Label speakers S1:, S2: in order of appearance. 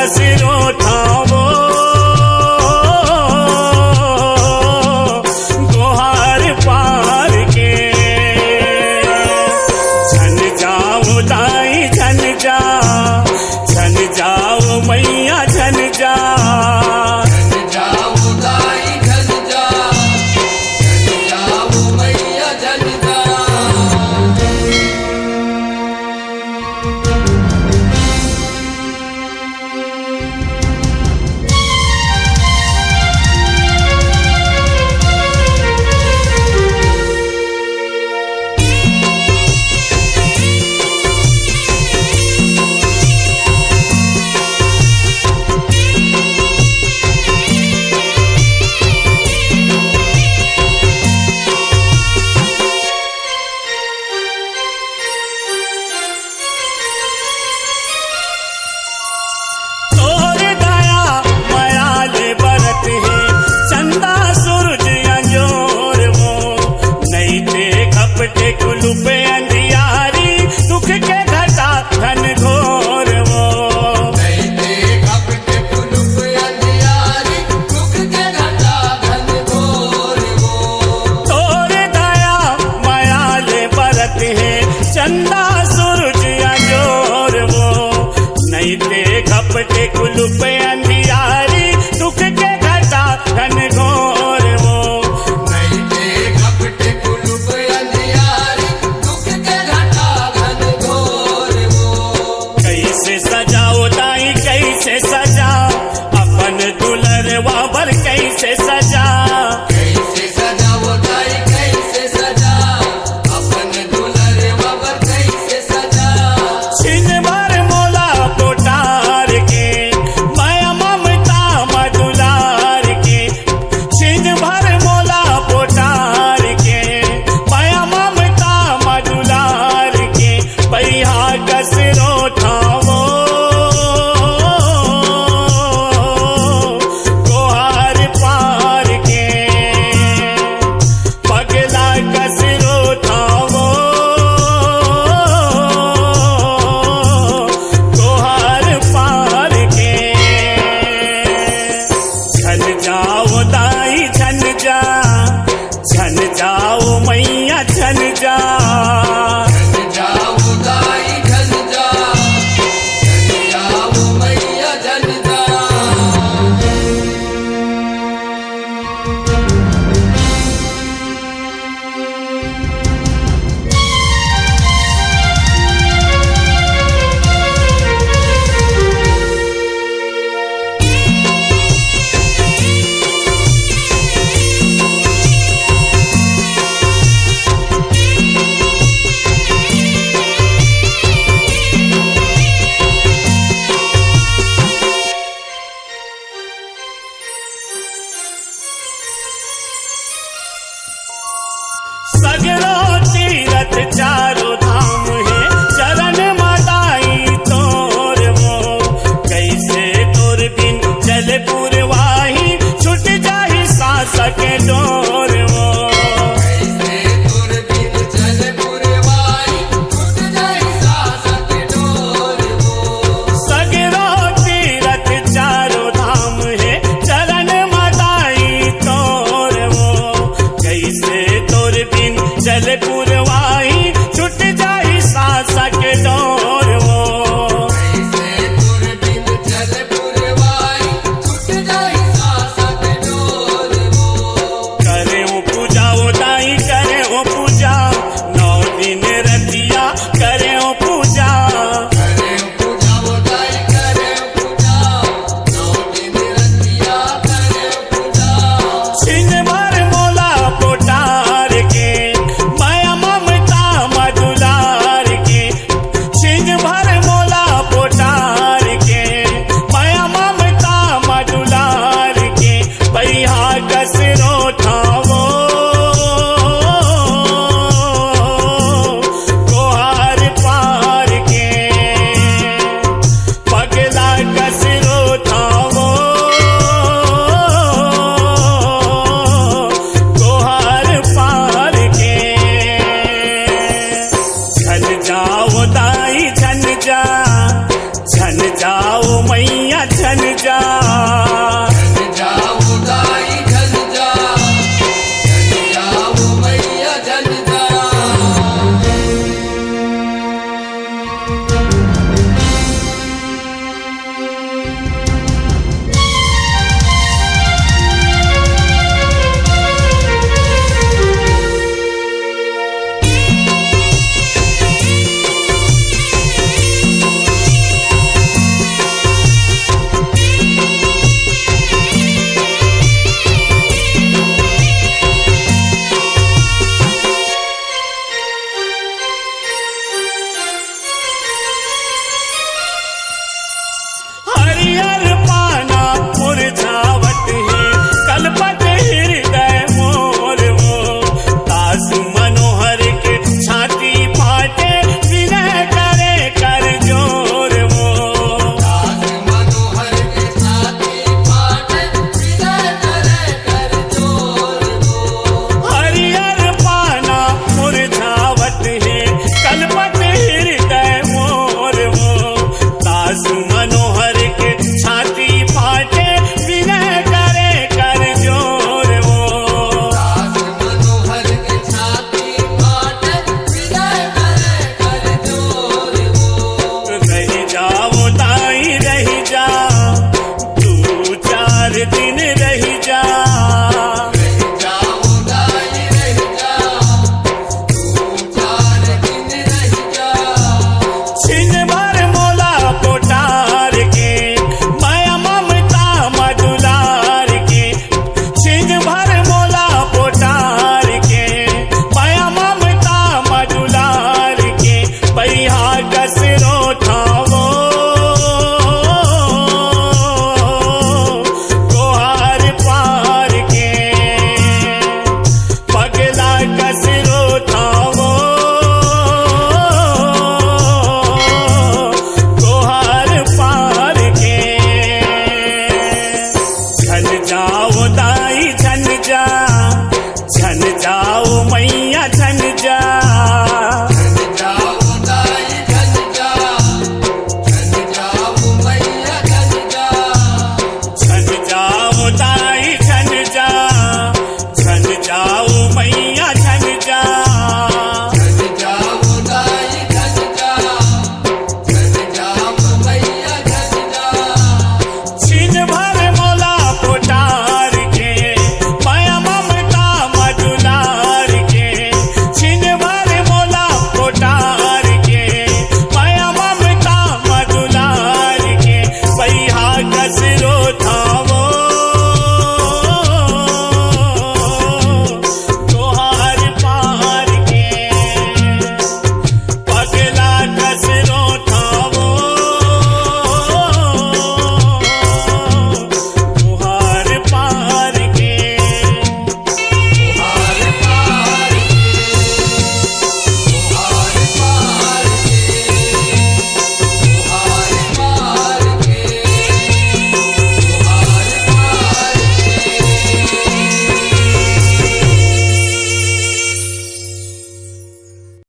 S1: कसरो ठावो गोहार पार के। छन जाओ दाई छन जाओ मैया छन जा। कुलुपे अंधियारी दुख के घटा घन घोर वो। कुलुपे अंधियारी दुख के घटा घन घोर वो। तोर दया माया ले बरत है चंदा सूरज अंजोर वो। नहीं ते घपटे कुलुपे अंधियारी दुख के घटा घन घोर वो। कैसे सजा अपन दुलरवा बर कैसे सजा। कैसे सजा वो दाई कैसे सजा अपन दुलरवा बर कैसे सजा। छिन भर मोला पोटार के माया ममता मधुलार के। छिन भर मोला पोटार के माया ममता मधुलार के। पैया कसरो ठावो छन जाओ मैया छन जा। सगरो तीरथ चारों धाम है चरण मदाई तोर वो। कैसे तोर बिन चल पुरवाही छुट जाही सांस के डोर।